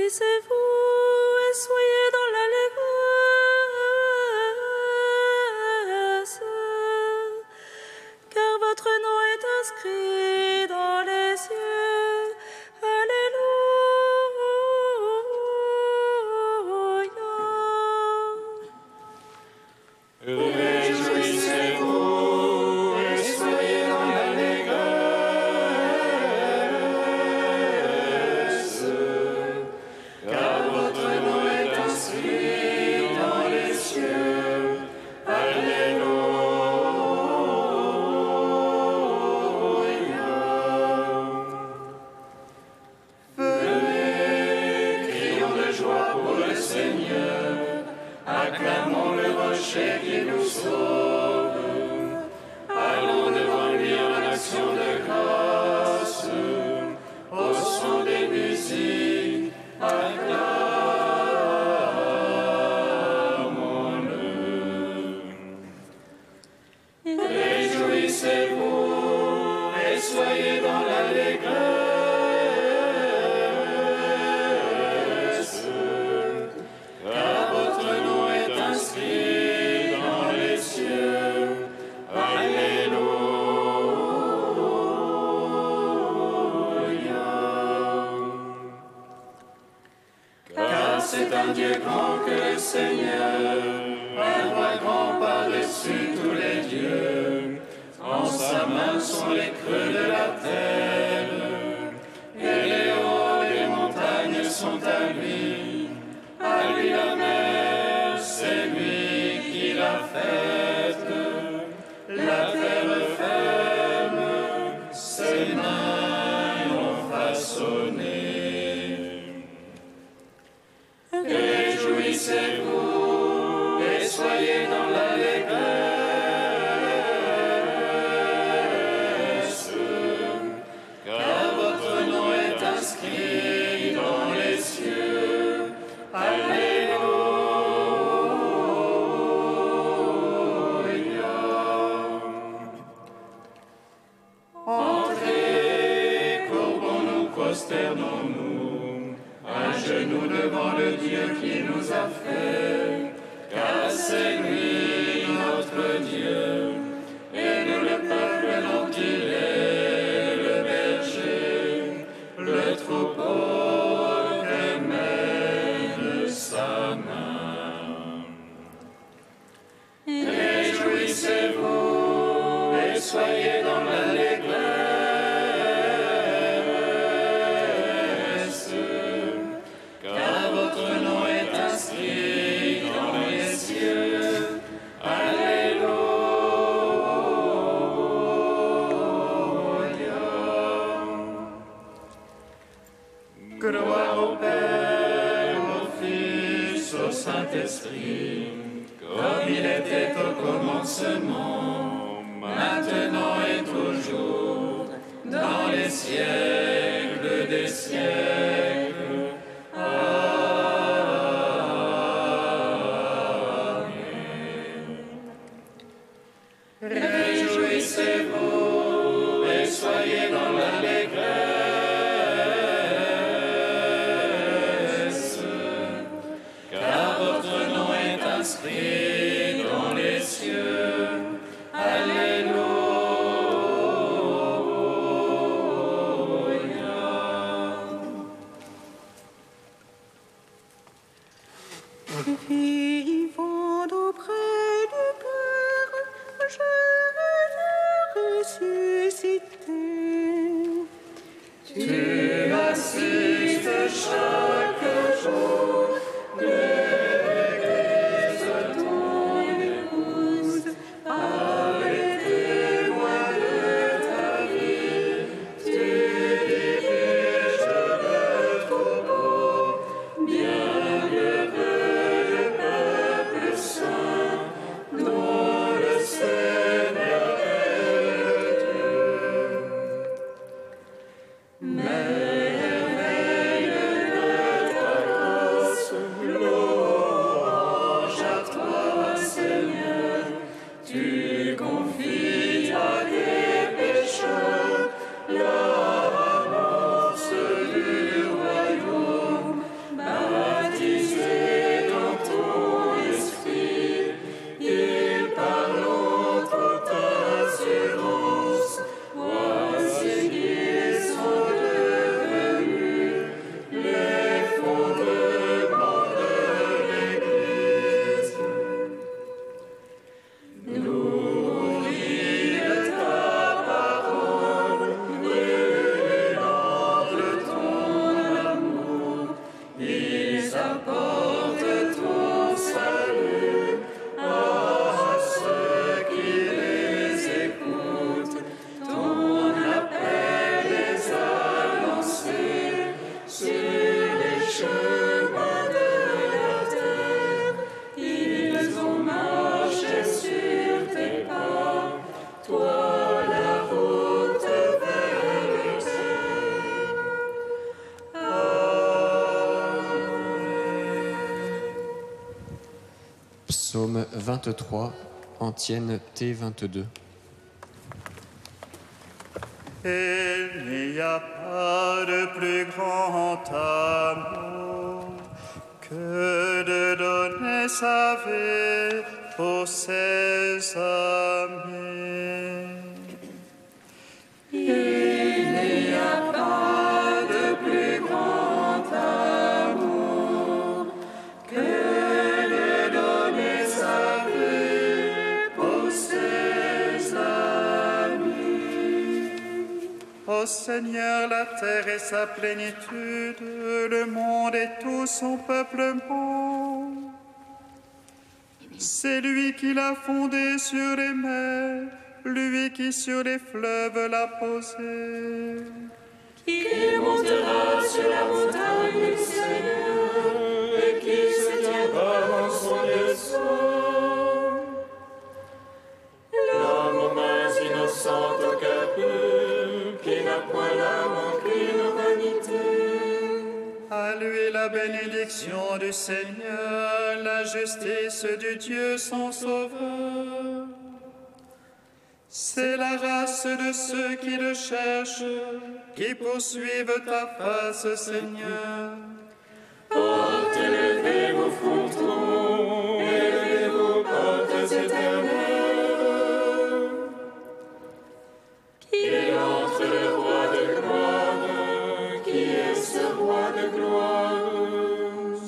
Réjouissez-vous et soyez dans l'allégresse, car votre nom est inscrit dans les cieux. Alléluia. Réjouissez-vous et soyez dans l'allégresse, car votre nom est inscrit dans les cieux. Alléluia. Venez, crions de joie pour le Seigneur, acclamons le rocher qui nous sauve. Allons devant lui en action de grâce, au son des musiques, acclamons-le. Réjouissez-vous et soyez dans l'allégresse, car votre nom est inscrit dans les cieux. Alléluia. Car c'est un Dieu grand que le Seigneur, un roi grand par-dessus tous les dieux. En sa main sont les creux de la terre, et les hauts des montagnes sont à lui. À lui la mer, c'est lui qui l'a faite. La terre ferme, ses mains l'ont façonnée. Réjouissez-vous et soyez dans l'allégresse, car votre nom est inscrit dans les cieux. Alléluia. Entrez, courbons-nous, prosternons-nous, à genoux devant le Dieu qui nous a fait, car c'est lui notre Dieu, et nous le peuple dont il est le berger, le troupeau que mène sa main. Réjouissez-vous et soyez dans l'allégresse, car votre nom est inscrit dans les cieux. Alléluia. Gloire au Père, au Fils, au Saint-Esprit, comme il était au commencement, maintenant et toujours, dans les siècles des siècles. Amen. Réjouissez-vous et soyez dans l'allégresse, car votre nom est inscrit dans les cieux. Alléluia. Vivant auprès du Père, je Psaume 23, antienne T22. Il n'y a pas de plus grand amour que de donner sa vie pour ses amis. Il n'y a pas de plus grand amour que de donner sa vie pour ses amis. Ô Seigneur, la terre et sa plénitude, le monde et tout son peuplement. C'est lui qui l'a fondé sur les mers, lui qui sur les fleuves l'a posé. Qui montera sur la montagne du Seigneur et qui se tiendra dans son lieu saint. L'homme aux mains innocentes au cœur pur, qui n'a point l'âme en crime vanité. À lui la bénédiction du Seigneur, la justice du Dieu son sauveur. C'est la race de ceux qui le cherchent, qui poursuivent ta face, Seigneur. Portes, levez vos frontons, élevez vos portes éternelles. Qui entre le roi de gloire, qui est ce roi de gloire?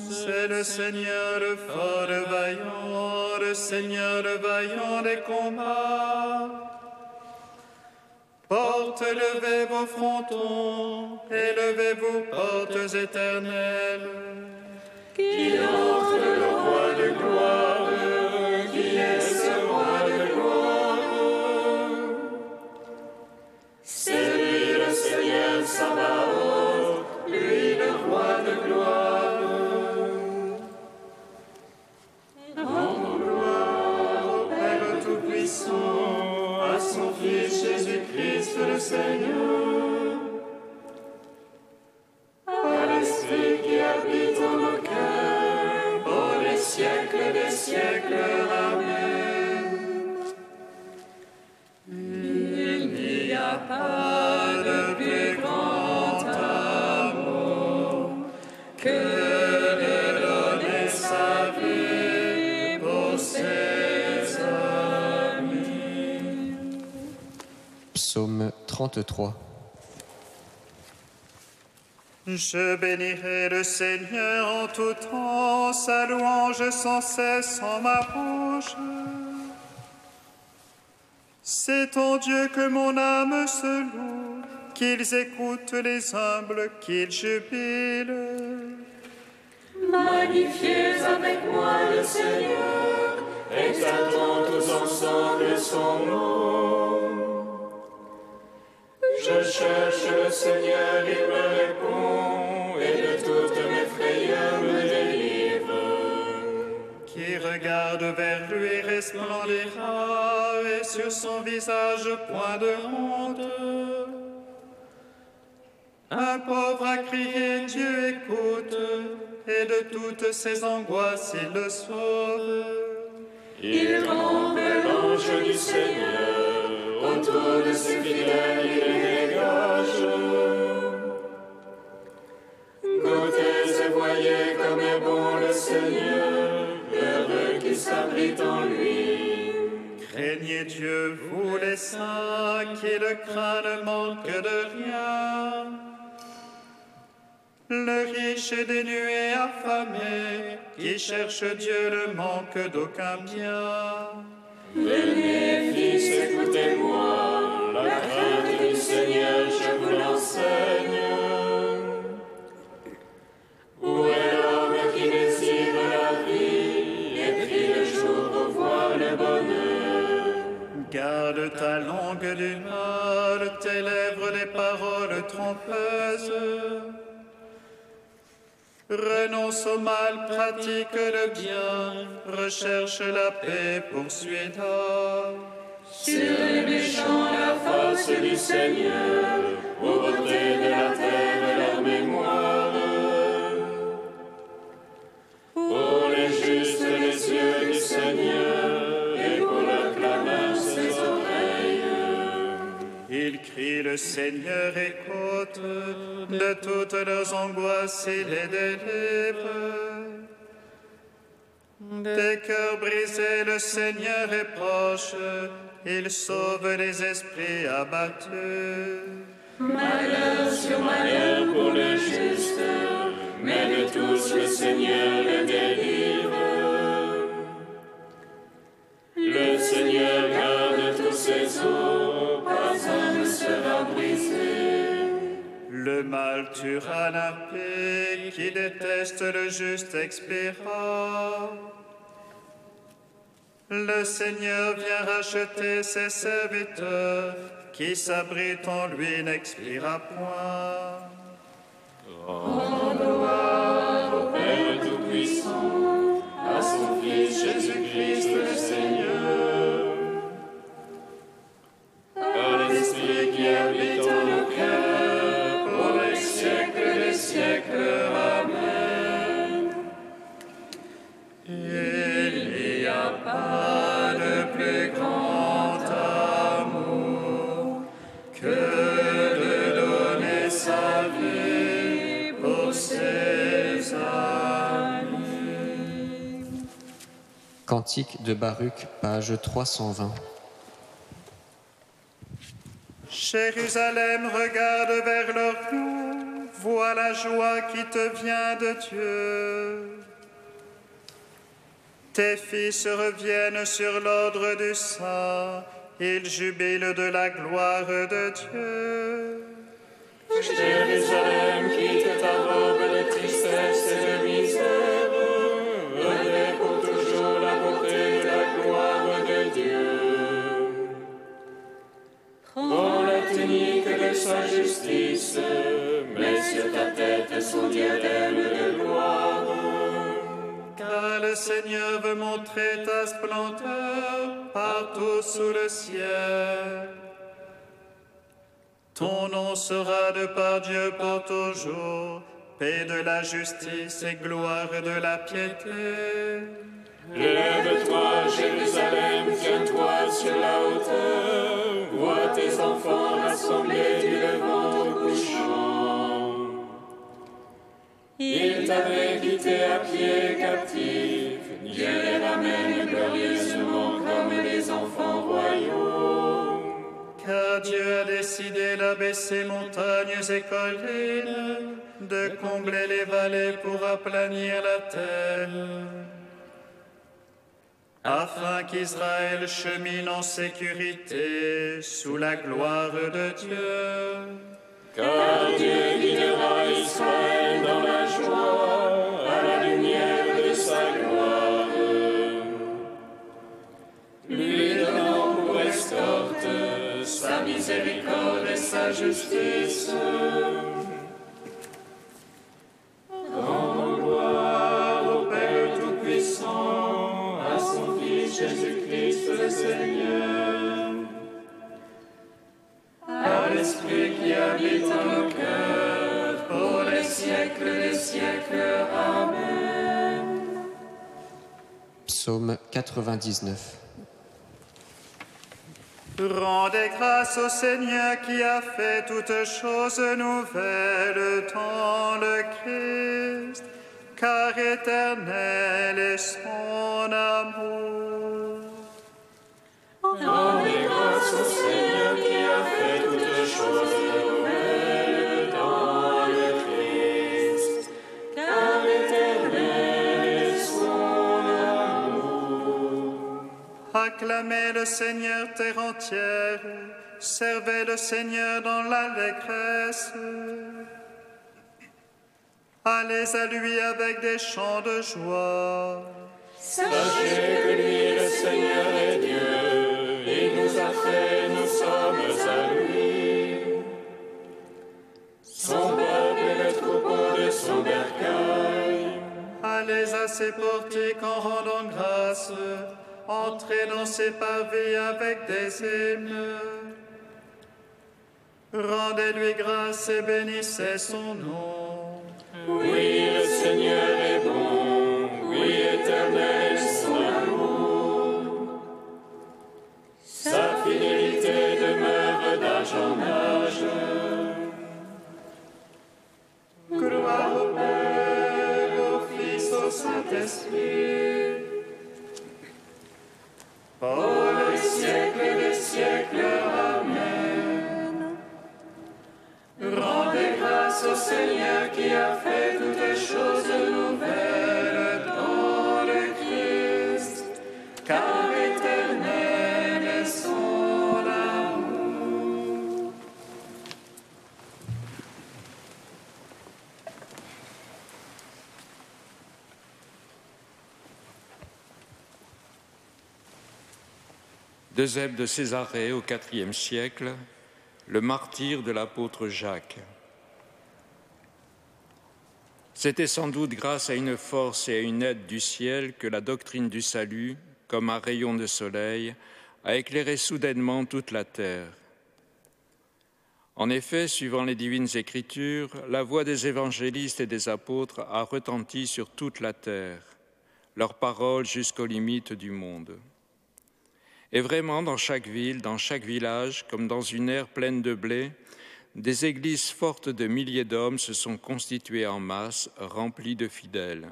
C'est le Seigneur le fort, le vaillant, le Seigneur le vaillant des combats. Portes, levez vos frontons, élevez vos portes éternelles. Qui entre le roi de gloire, qui est ce roi de gloire? C'est lui le Seigneur Sabaoth, lui le roi de gloire. Rendons gloire au Père Tout-Puissant, à son Fils Jésus-Christ le Seigneur, À l'Esprit qui habite en nos cœurs, pour les siècles des siècles. Amen. Il n'y a pas de plus grand amour que de donner sa vie pour ses amis. Psaume 33. Je bénirai le Seigneur en tout temps, sa louange sans cesse en ma bouche. C'est en Dieu que mon âme se loue, qu'ils écoutent les humbles, qu'ils jubilent. Magnifiez avec moi le Seigneur, exaltons tous ensemble son nom. Je cherche le Seigneur, il me répond, et de toutes mes frayeurs me délivre. Qui regarde vers lui resplendira, et sur son visage point de honte. Un pauvre a crié, Dieu écoute, et de toutes ses angoisses il le sauve. Il campe l'ange du Seigneur, autour de ses fidèles il les dégage. Goûtez et voyez comme est bon le Seigneur, heureux qui s'abrite en lui. Craignez Dieu, vous les saints, qui le craint ne manque de rien. Le riche est dénué, affamé, qui cherche Dieu ne manque d'aucun bien. Venez, fils, écoutez-moi, la crainte du Seigneur, je vous l'enseigne. Où est l'homme qui désire la vie et prie le jour pour voir le bonheur? Garde ta langue du mal, tes lèvres des paroles trompeuses. Renonce au mal, pratique le bien, recherche la paix, poursuis-la. Sur les méchants, la force du Seigneur, pauvreté de la terre et leur mémoire. Pour les justes, les yeux du Seigneur Seigneur écoute de toutes leurs angoisses et les délivre. Des cœurs brisés, le Seigneur est proche, il sauve les esprits abattus. Malheur sur malheur pour le juste, mais de tous le Seigneur le délivre. Le Seigneur garde tous ses eaux, pas un ne sera brisé. Le mal tuera l'impie, qui déteste le juste expira. Le Seigneur vient racheter ses serviteurs, qui s'abrite en lui n'expira point. En gloire au Père Tout-Puissant, à son Fils Jésus-Christ le Seigneur, à l'Esprit qui habite en nos cœurs, pour les siècles des siècles. Amen. Il n'y a pas de plus grand amour que de donner sa vie pour ses amis. Cantique de Baruch, page 320. Jérusalem, regarde vers l'Orient, vois la joie qui te vient de Dieu. Tes fils reviennent sur l'ordre du Saint, ils jubilent de la gloire de Dieu. Jérusalem, quitte ta robe de tristesse et de misère, revêt pour toujours la beauté de la gloire de Dieu. Prends la tunique de sa justice, mets sur ta tête son diadème de gloire. Car le Seigneur veut montrer ta splendeur partout sous le ciel. Ton nom sera de par Dieu pour toujours, paix de la justice et gloire de la piété. Lève-toi, Jérusalem, tiens-toi sur la hauteur, vois tes enfants rassemblés du levant au couchant. Ils t'avaient quitté à pied captifs, Dieu les ramène glorieusement comme les enfants royaux. Car Dieu a décidé d'abaisser montagnes et collines, de combler les vallées pour aplanir la terre, afin qu'Israël chemine en sécurité sous la gloire de Dieu. Car Dieu guidera Israël dans la joie, à la lumière de sa gloire. Lui donnant pour escorte sa miséricorde et sa justice. Rends gloire au Père Tout-Puissant, à son Fils Jésus-Christ le Seigneur, à l'Esprit qui habite en nos cœurs, pour les siècles des siècles. Amen. Psaume 99. Rendez grâce au Seigneur qui a fait toutes choses nouvelles dans le Christ, car éternel est son amour. Rendez grâce au Seigneur qui a fait toutes choses nouvelles dans le Christ, car éternel est son amour. Acclamez le Seigneur terre entière, servez le Seigneur dans l'allégresse. Allez à lui avec des chants de joie. Sachez que lui, le Seigneur, est Dieu, il nous a fait, nous sommes à lui. Son peuple est le troupeau de son bercail. Allez à ses portiques en rendant grâce, entrez dans ses pavés avec des hymnes. Rendez-lui grâce et bénissez son nom. Oui, le Seigneur est bon, oui, éternel est son amour. Sa fidélité demeure d'âge en âge. pour les siècles des siècles. Amen. Rendez grâce au Seigneur qui a fait toutes choses nouvelles dans le Christ, car éternel est son amour. D'Eusèbe de Césarée au IVe siècle, le martyre de l'apôtre Jacques. C'était sans doute grâce à une force et à une aide du ciel que la doctrine du salut, comme un rayon de soleil, a éclairé soudainement toute la terre. En effet, suivant les divines Écritures, la voix des évangélistes et des apôtres a retenti sur toute la terre, leurs paroles jusqu'aux limites du monde. Et vraiment, dans chaque ville, dans chaque village, comme dans une aire pleine de blé, des églises fortes de milliers d'hommes se sont constituées en masse, remplies de fidèles.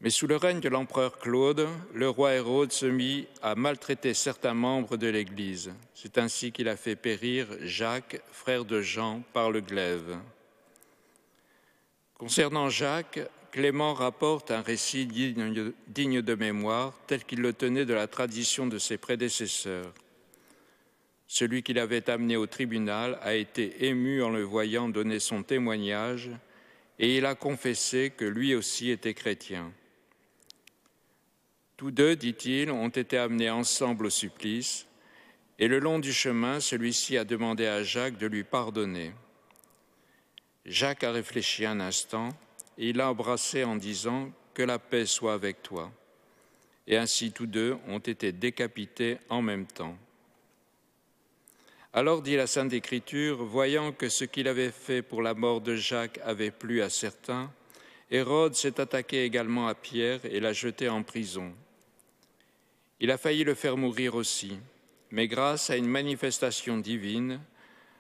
Mais sous le règne de l'empereur Claude, le roi Hérode se mit à maltraiter certains membres de l'Église. C'est ainsi qu'il a fait périr Jacques, frère de Jean, par le glaive. Concernant Jacques, Clément rapporte un récit digne de mémoire, tel qu'il le tenait de la tradition de ses prédécesseurs. Celui qui l'avait amené au tribunal a été ému en le voyant donner son témoignage, et il a confessé que lui aussi était chrétien. Tous deux, dit-il, ont été amenés ensemble au supplice, et le long du chemin, celui-ci a demandé à Jacques de lui pardonner. Jacques a réfléchi un instant, et il l'a embrassé en disant « Que la paix soit avec toi ». Et ainsi tous deux ont été décapités en même temps. Alors, dit la Sainte Écriture, voyant que ce qu'il avait fait pour la mort de Jacques avait plu à certains, Hérode s'est attaqué également à Pierre et l'a jeté en prison. Il a failli le faire mourir aussi, mais grâce à une manifestation divine,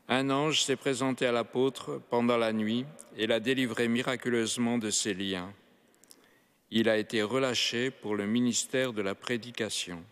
un ange s'est présenté à l'apôtre pendant la nuit et l'a délivré miraculeusement de ses liens. Il a été relâché pour le ministère de la prédication.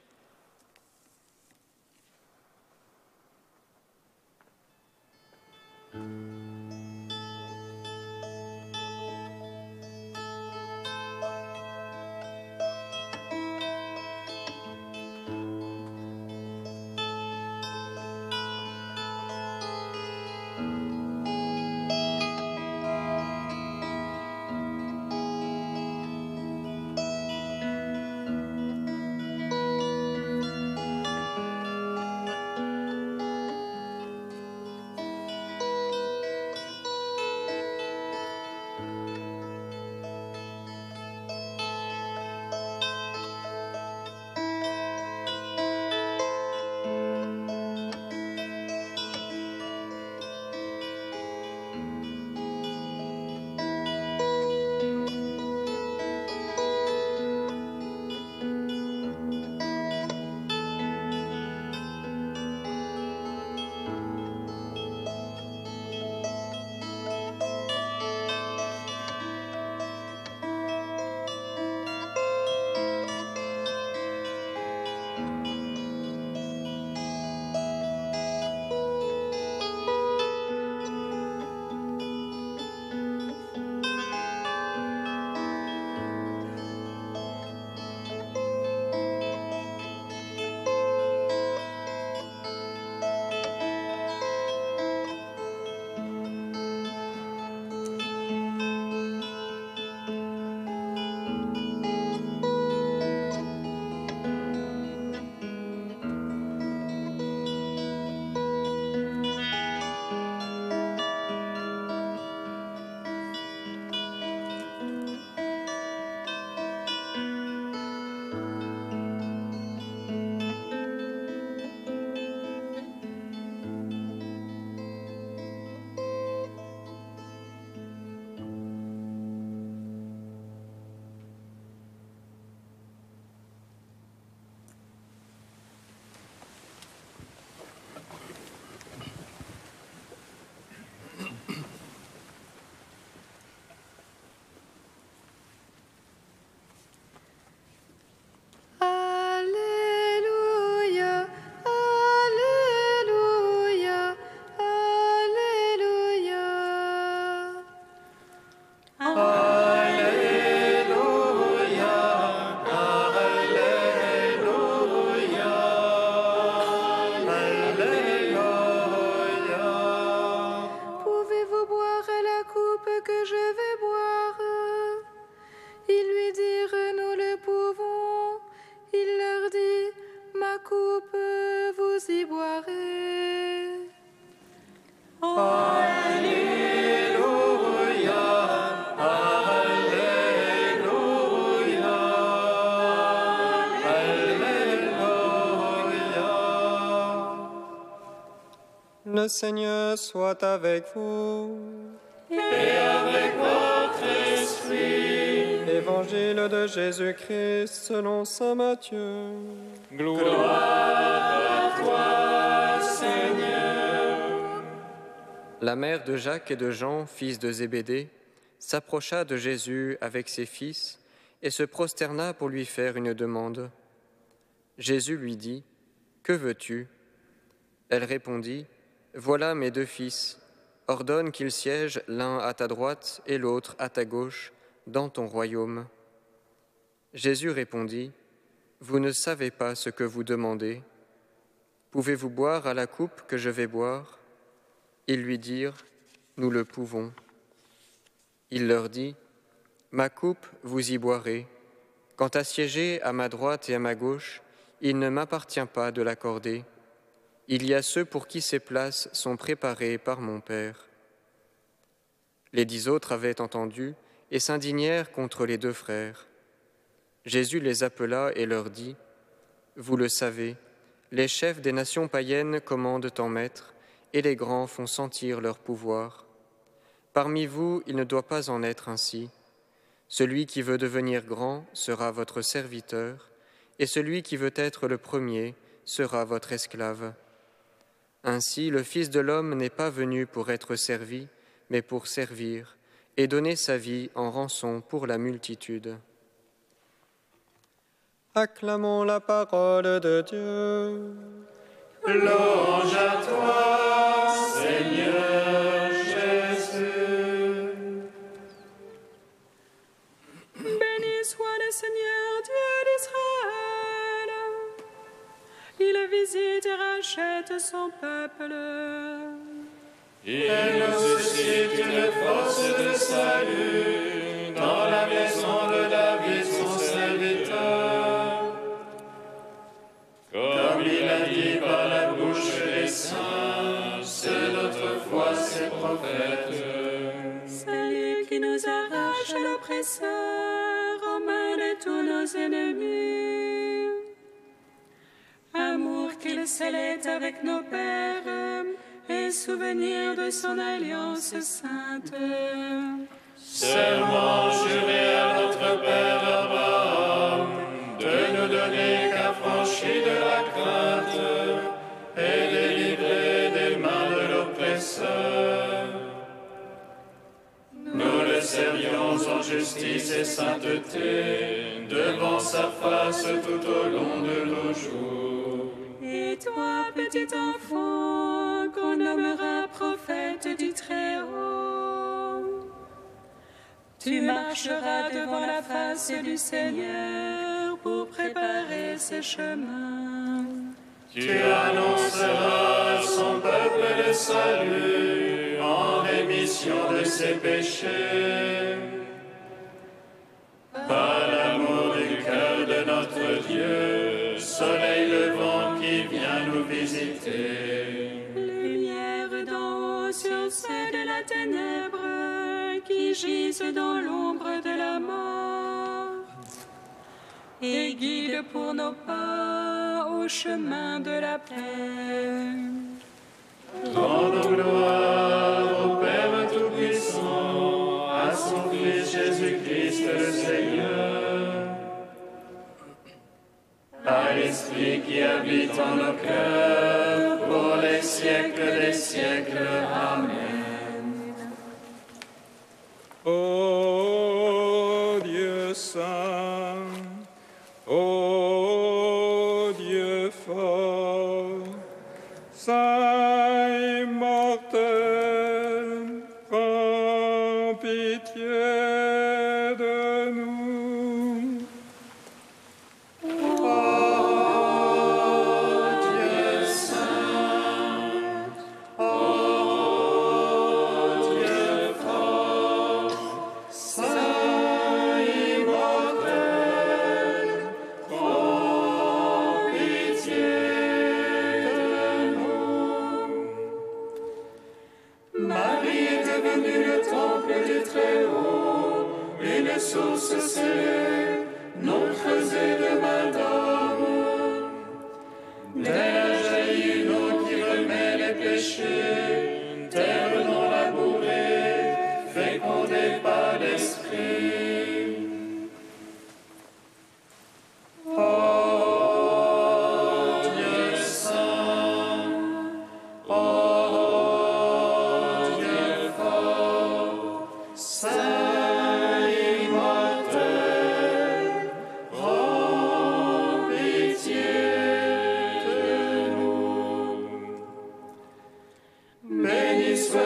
coupe, vous y boirez. Alléluia, Alléluia, Alléluia. Le Seigneur soit avec vous. Et avec votre esprit. Évangile de Jésus-Christ selon saint Matthieu. Gloire à toi, Seigneur. La mère de Jacques et de Jean, fils de Zébédée, s'approcha de Jésus avec ses fils et se prosterna pour lui faire une demande. Jésus lui dit, « Que veux-tu » Elle répondit, « Voilà mes 2 fils. Ordonne qu'ils siègent l'un à ta droite et l'autre à ta gauche dans ton royaume. » Jésus répondit, « Vous ne savez pas ce que vous demandez. Pouvez-vous boire à la coupe que je vais boire ?» Ils lui dirent, « Nous le pouvons. » Il leur dit, « Ma coupe, vous y boirez. Quant à siéger à ma droite et à ma gauche, il ne m'appartient pas de l'accorder. Il y a ceux pour qui ces places sont préparées par mon Père. » Les 10 autres avaient entendu et s'indignèrent contre les 2 frères. Jésus les appela et leur dit, « Vous le savez, les chefs des nations païennes commandent en maître, et les grands font sentir leur pouvoir. Parmi vous, il ne doit pas en être ainsi. Celui qui veut devenir grand sera votre serviteur, et celui qui veut être le premier sera votre esclave. Ainsi, le Fils de l'homme n'est pas venu pour être servi, mais pour servir, et donner sa vie en rançon pour la multitude. » Acclamons la parole de Dieu. Louange à toi, Seigneur Jésus. Béni soit le Seigneur Dieu d'Israël. Il visite et rachète son peuple. Il nous suscite une force de salut dans la maison de David, son serviteur. Comme il a dit par la bouche des saints, ceux d'autrefois ses prophètes. C'est lui qui nous arrache à l'oppresseur, aux mains de tous nos ennemis. Amour qu'il scellait avec nos pères, et souvenir de son alliance sainte. Serment juré à notre Père Abraham, de nous donner qu'affranchis de la crainte et délivrés des mains de l'oppresseur. Nous le servions en justice et sainteté, devant sa face tout au long de nos jours. Et toi, petit enfant, qu'on nommera prophète du Très-Haut, tu marcheras devant la face du Seigneur pour préparer ses chemins. Tu annonceras à son peuple le salut en rémission de ses péchés. Par l'amour du cœur de notre Dieu, soleil levant qui vient nous visiter. Lumière d'en haut sur ceux de la ténèbre qui gisent dans l'ombre de la mort. Et guide pour nos pas au chemin de la paix. Rendons gloire au Père Tout-Puissant, à son Fils Jésus-Christ le Seigneur, à l'Esprit qui habite en nos cœurs, pour les siècles des siècles. Amen. Ô Dieu saint, ô Dieu fort, saint immortel, prends pitié de nous.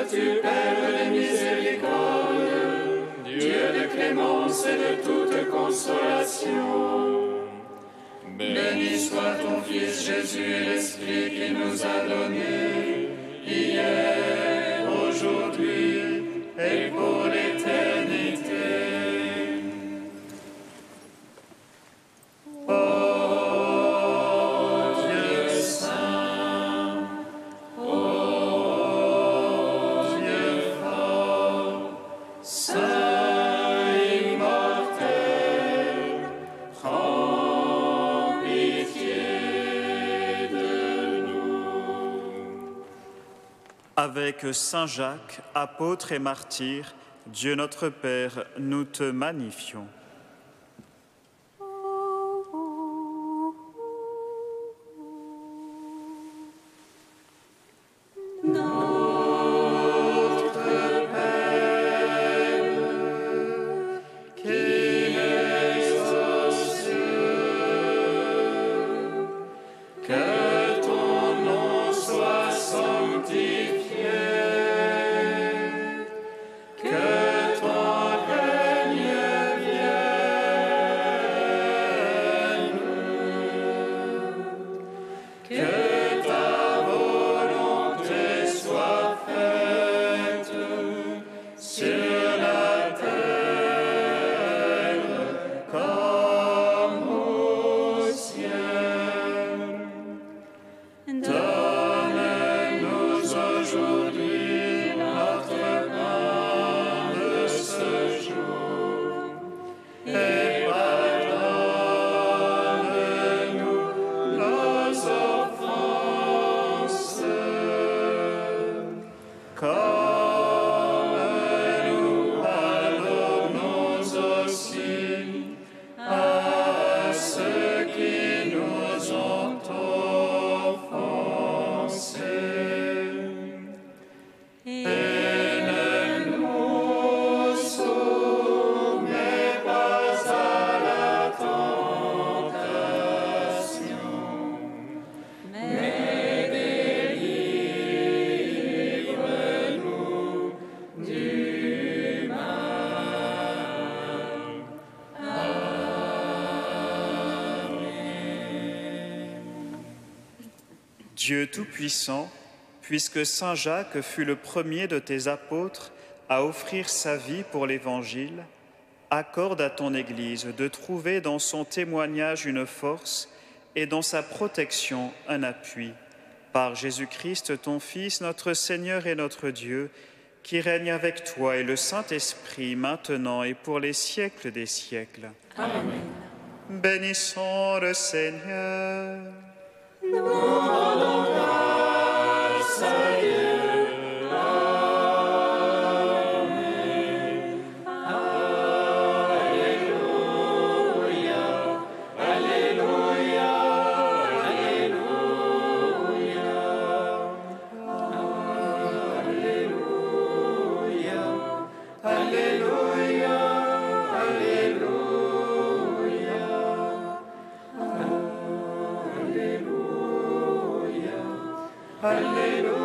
Sois-tu, Père de miséricorde, Dieu de clémence et de toute consolation. Béni soit ton Fils Jésus et l'Esprit qu'il nous a donné, hier, aujourd'hui et pour l'éternité. Avec Saint Jacques, apôtre et martyr, Dieu notre Père, nous te magnifions. Dieu Tout-Puissant, puisque Saint Jacques fut le premier de tes apôtres à offrir sa vie pour l'Évangile, accorde à ton Église de trouver dans son témoignage une force et dans sa protection un appui. Par Jésus-Christ, ton Fils, notre Seigneur et notre Dieu, qui règne avec toi et le Saint-Esprit, maintenant et pour les siècles des siècles. Amen. Bénissons le Seigneur. Nous rendons grâce à Dieu. Amen. Alléluia, Alléluia, Alléluia. Alléluia, Alléluia, Alléluia. Alléluia.